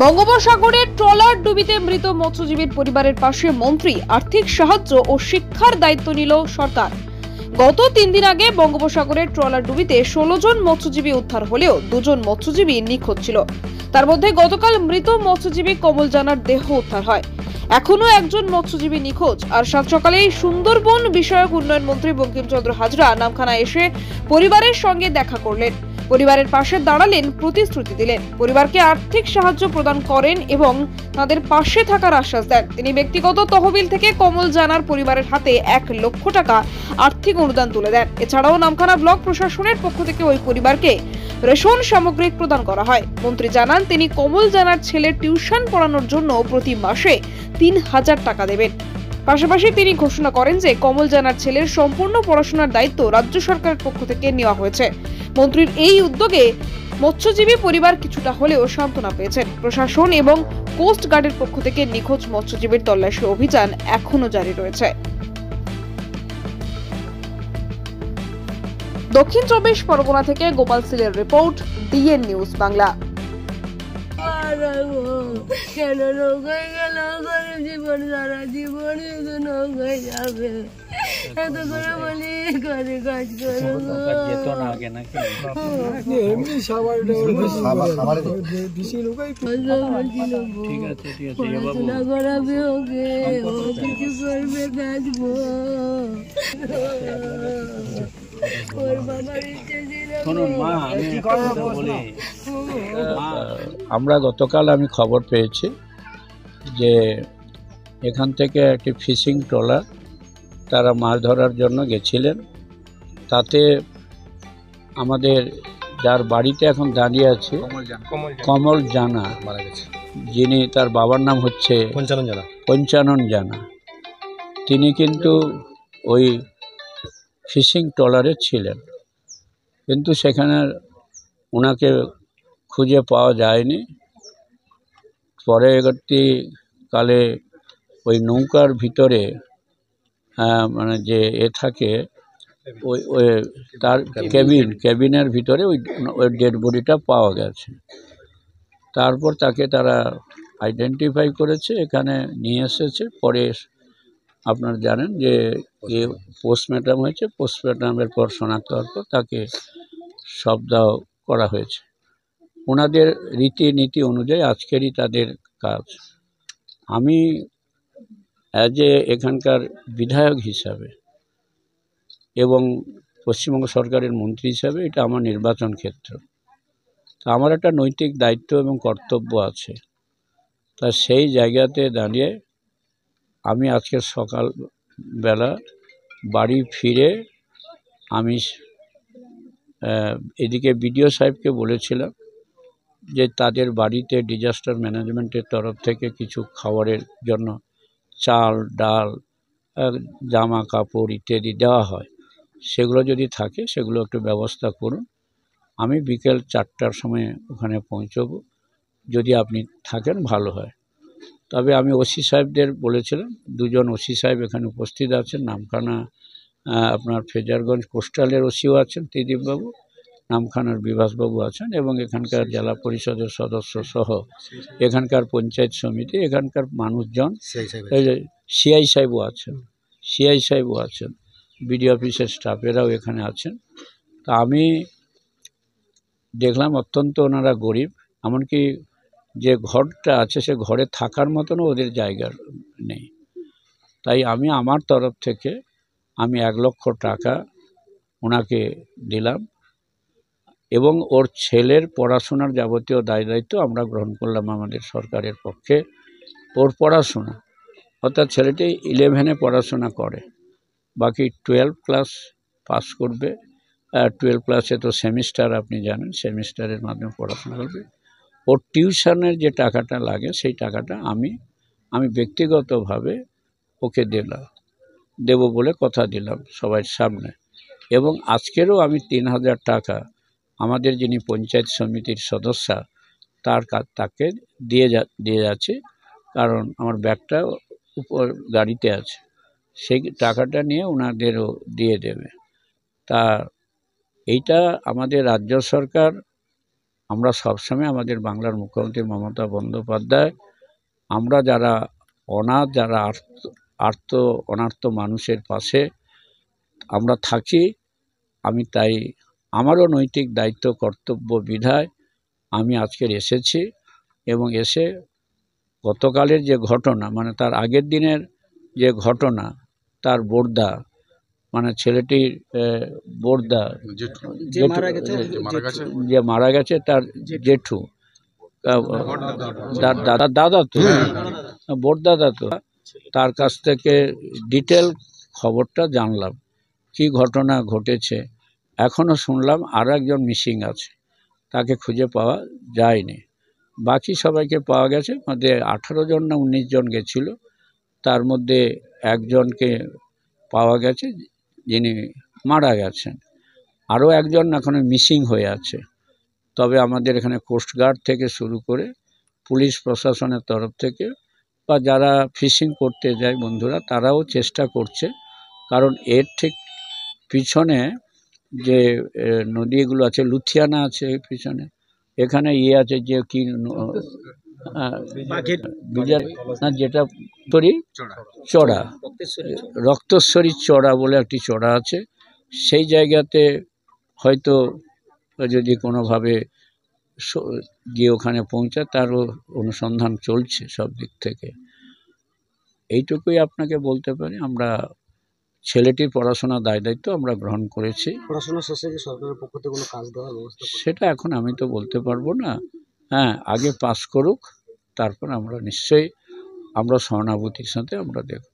বঙ্গোপসাগরে ট্রলার ডুবিতে মৃত মৎস্যজীবীর পরিবারের পাশে মন্ত্রী, আর্থিক সাহায্য ও শিক্ষার দায়িত্ব নিল সরকার। গত 3 দিন আগে বঙ্গোপসাগরের ট্রলার ডুবিতে 16 জন মৎস্যজীবী উদ্ধার হলেও 2 জন মৎস্যজীবী নিখোঁজ ছিল। তার মধ্যে গতকাল মৃত মৎস্যজীবী কমল জানার দেহ উদ্ধার হয়। এখনো একজন মৎস্যজীবী নিখোঁজ। আর সাত সকালেই সুন্দরবন বিষয়ক উন্নয়ন মন্ত্রী বঙ্কিমচন্দ্র হাজরা নামখানা এসে পরিবারের সঙ্গে দেখা করলেন, পরিবারের পাশে দাঁড়ালেন, প্রতিশ্রুতি দিলেন, পরিবারকে আর্থিক সাহায্য প্রদান করেন এবং তাদের পাশে থাকার আশ্বাস দেন। তিনি ব্যক্তিগত তহবিল থেকে কমল জানার পরিবারের হাতে 1 লক্ষ টাকা আর্থিক অনুদান তুলে দেন। এছাড়াও নামখানা ব্লক প্রশাসনের পক্ষ থেকে ওই পরিবারকে রেশন সামগ্রী প্রদান করা হয়। মন্ত্রী জানান, তিনি কমল জানার ছেলের টিউশন পড়ানোর জন্য প্রতি মাসে 3000 টাকা দেবেন। পাশাপাশি তিনি ঘোষণা করেন যে কমল জানার ছেলের সম্পূর্ণ পড়াশোনার দায়িত্ব রাজ্য সরকারের পক্ষ থেকে নেওয়া হয়েছে। মন্ত্রীর এই উদ্যোগে মৎস্যজীবী পরিবার কিছুটা হলেও সান্ত্বনা পেয়েছেন। প্রশাসন এবং কোস্ট গার্ডের পক্ষ থেকে নিখোঁজ মৎস্যজীবীর তল্লাশি অভিযান এখনো জারি রয়েছে। দক্ষিণ 24 পরগনা থেকে গোপাল সিলের রিপোর্ট, ডিএন নিউজ বাংলা। কেন নৌকায় গেল করে জীবন সারা জীবন নৌকায় যাবে, এত করে বলি করে কাজ করো পড়াশোনা করাবে, ওকে ও কিছু করবে, কাজবো। ওর বাবার ইচ্ছে ছিল। আমরা গতকাল আমি খবর পেয়েছি যে এখান থেকে একটি ফিশিং ট্রলার তারা মাছ ধরার জন্য গেছিলেন। তাতে আমাদের যার বাড়িতে এখন দাঁড়িয়ে আছে কমল জানা মারা গেছে, যিনি তার বাবার নাম হচ্ছে পঞ্চানন জানা। তিনি কিন্তু ওই ফিশিং ট্রলারে ছিলেন, কিন্তু সেখানে ওনাকে খুঁজে পাওয়া যায়নি। পরবর্তীকালে ওই নৌকার ভিতরে মানে যে থাকে ওই তার ক্যাবিনের ভিতরে ওই ডেড বডিটা পাওয়া গেছে। তারপর তাকে তারা আইডেন্টিফাই করেছে, এখানে নিয়ে এসেছে। পরে আপনারা জানেন যে পোস্টমর্টম হয়েছে, পোস্টমর্টমের পর শনাক্ত হওয়ার পর তাকে শবদাহ করা হয়েছে। ওনাদের রীতিনীতি অনুযায়ী আজকেরই তাদের কাজ। আমি এখানকার বিধায়ক হিসাবে এবং পশ্চিমবঙ্গ সরকারের মন্ত্রী হিসাবে এটা আমার নির্বাচন ক্ষেত্র, তা আমার একটা নৈতিক দায়িত্ব এবং কর্তব্য আছে। তা সেই জায়গাতে দাঁড়িয়ে আমি আজকে সকালবেলা বাড়ি ফিরে আমি এদিকে বিডিও সাহেবকে বলেছিলাম যে তাদের বাড়িতে ডিজাস্টার ম্যানেজমেন্টের তরফ থেকে কিছু খাবারের জন্য চাল, ডাল, জামা কাপড় ইত্যাদি দেওয়া হয়, সেগুলো যদি থাকে সেগুলো একটু ব্যবস্থা করুন। আমি বিকেল 4টার সময় ওখানে পৌঁছবো, যদি আপনি থাকেন ভালো হয়। তবে আমি ওসি সাহেবদের বলেছিলাম, 2 জন ওসি সাহেব এখানে উপস্থিত আছেন। নামখানা আপনার ফেজারগঞ্জ কোস্টালের ওসিও আছেন ত্রিদীপবাবু, নামখানার বিভাসবাবু আছেন, এবং এখানকার জেলা পরিষদের সদস্য সহ এখানকার পঞ্চায়েত সমিতি, এখানকার মানুষজন, সিআই সাহেবও আছেন, বিডি অফিসের স্টাফেরাও এখানে আছেন। তা আমি দেখলাম অত্যন্ত ওনারা গরিব, এমনকি যে ঘরটা আছে সে ঘরে থাকার মতনও ওদের জায়গা নেই। তাই আমি আমার তরফ থেকে আমি 1 লক্ষ টাকা ওনাকে দিলাম এবং ওর ছেলের পড়াশোনার যাবতীয় দায়িত্ব আমরা গ্রহণ করলাম আমাদের সরকারের পক্ষে। ওর পড়াশোনা, অর্থাৎ ছেলেটি 11-এ পড়াশোনা করে, বাকি 12 ক্লাস পাস করবে। 12 ক্লাসে তো সেমিস্টার, আপনি জানেন, সেমিস্টারের মাধ্যমে পড়াশোনা করবে। ওর টিউশনের যে টাকাটা লাগে সেই টাকাটা আমি ব্যক্তিগতভাবে ওকে দেবো বলে কথা দিলাম সবার সামনে। এবং আজকেরও আমি 3000 টাকা আমাদের যিনি পঞ্চায়েত সমিতির সদস্য তাকে দিয়ে যাচ্ছি, কারণ আমার ব্যাগটা উপর গাড়িতে আছে, সেই টাকাটা নিয়ে ওনাদেরও দিয়ে দেবে। তা এইটা আমাদের রাজ্য সরকার আমরা সবসময় আমাদের বাংলার মুখ্যমন্ত্রী মমতা বন্দ্যোপাধ্যায়, আমরা যারা অনাথ, যারা অনার্ত মানুষের পাশে আমরা থাকি। আমি তাই আমারও নৈতিক দায়িত্ব কর্তব্য বিধায় আমি আজকের এসেছি, এবং এসে গতকালের যে ঘটনা, মানে তার আগের দিনের যে ঘটনা, তার বোরদা, মানে ছেলেটির বোরদা যে মারা গেছে, তার জেঠু, তার দাদা তো, বোরদাদা তো, তার কাছ থেকে ডিটেল খবরটা জানলাম কি ঘটনা ঘটেছে। এখনও শুনলাম আরও একজন মিসিং আছে, তাকে খুঁজে পাওয়া যায়নি। বাকি সবাইকে পাওয়া গেছে। মধ্যে 18 জন না 19 জন গেছিল, তার মধ্যে একজনকে পাওয়া গেছে যিনি মারা গেছেন, আরও একজন এখনো মিসিং হয়ে আছে। তবে আমাদের এখানে কোস্টগার্ড থেকে শুরু করে পুলিশ প্রশাসনের তরফ থেকে বা যারা ফিশিং করতে যায় বন্ধুরা, তারাও চেষ্টা করছে। কারণ এর ঠিক পিছনে যে নদীগুলো আছে, লুথিয়ানা আছে পিছনে, এখানে আছে যে কি যেটা চড়া, রক্তেশ্বরী চড়া বলে একটি চড়া আছে, সেই জায়গাতে হয়তো যদি কোনোভাবে গিয়ে ওখানে পৌঁছায়, তারও অনুসন্ধান চলছে সব দিক থেকে। এইটুকুই আপনাকে বলতে পারি। আমরা ছেলেটির পড়াশোনার দায়িত্ব আমরা গ্রহণ করেছি। পড়াশোনা শেষে কি সরকারের পক্ষ থেকে কোনো কাজ দেওয়ার ব্যবস্থা? সেটা এখন আমি তো বলতে পারবো না। হ্যাঁ, আগে পাস করুক, তারপর আমরা নিশ্চয়ই আমরা সহানুভূতির সাথে আমরা দেখব।